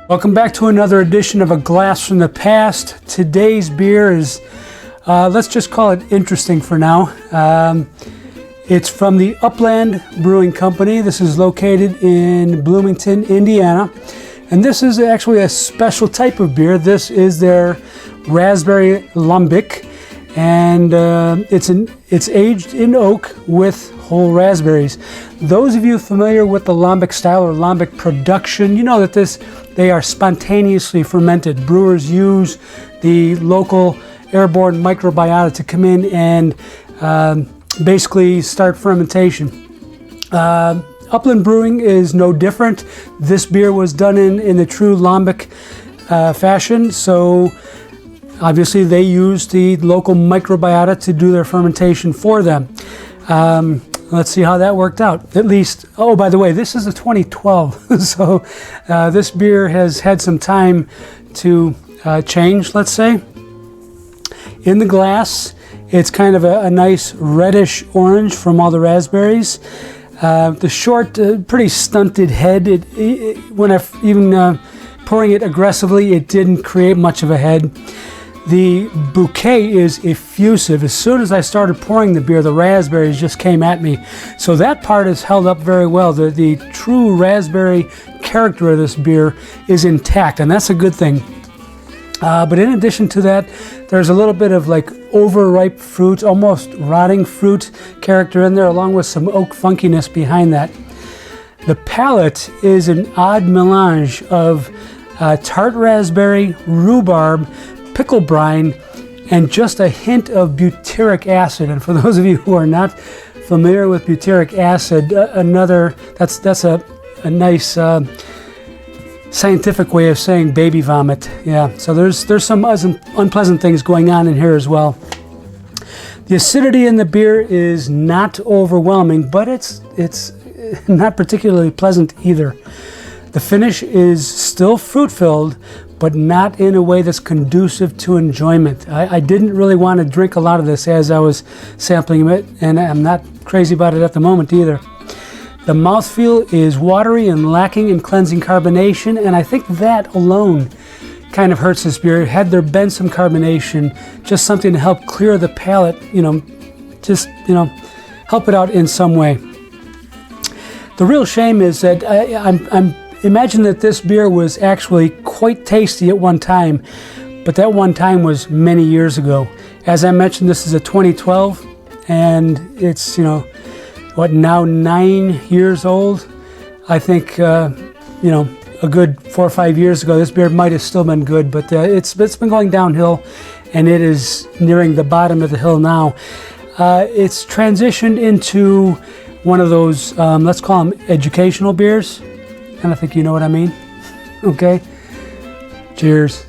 Welcome back to another edition of A Glass from the Past. Today's beer is, let's just call it interesting for now. It's from the Upland Brewing Company. This is located in Bloomington, Indiana. And this is actually a special type of beer. This is their raspberry lambic. And it's aged in oak with whole raspberries. Those of you familiar with the lambic style or lambic production, you know that they are spontaneously fermented. Brewers use the local airborne microbiota to come in and basically start fermentation. Upland Brewing is no different. This beer was done in the true lambic fashion, so obviously they use the local microbiota to do their fermentation for them. Let's see how that worked out. At least, oh, by the way, this is a 2012, so this beer has had some time to change, let's say. In the glass, it's kind of a nice reddish orange from all the raspberries. The short, pretty stunted head, when even pouring it aggressively, it didn't create much of a head. The bouquet is effusive. As soon as I started pouring the beer, the raspberries just came at me. So that part is held up very well. The true raspberry character of this beer is intact, and that's a good thing. But in addition to that, there's a little bit of like overripe fruit, almost rotting fruit character in there, along with some oak funkiness behind that. The palate is an odd melange of tart raspberry, rhubarb, pickle brine, and just a hint of butyric acid. And for those of you who are not familiar with butyric acid, that's a nice scientific way of saying baby vomit. Yeah, so there's some unpleasant things going on in here as well. The acidity in the beer is not overwhelming, but it's not particularly pleasant either. The finish is still fruit-filled, but not in a way that's conducive to enjoyment. I didn't really want to drink a lot of this as I was sampling it, and I'm not crazy about it at the moment either. The mouthfeel is watery and lacking in cleansing carbonation, and I think that alone kind of hurts this beer. Had there been some carbonation, just something to help clear the palate, help it out in some way. The real shame is that I'm imagine that this beer was actually quite tasty at one time, but that one time was many years ago. As I mentioned, this is a 2012, and it's, now 9 years old. I think, a good 4 or 5 years ago, this beer might have still been good, but it's been going downhill, and it is nearing the bottom of the hill now. It's transitioned into one of those, let's call them educational beers. And I think you know what I mean. Okay. Cheers.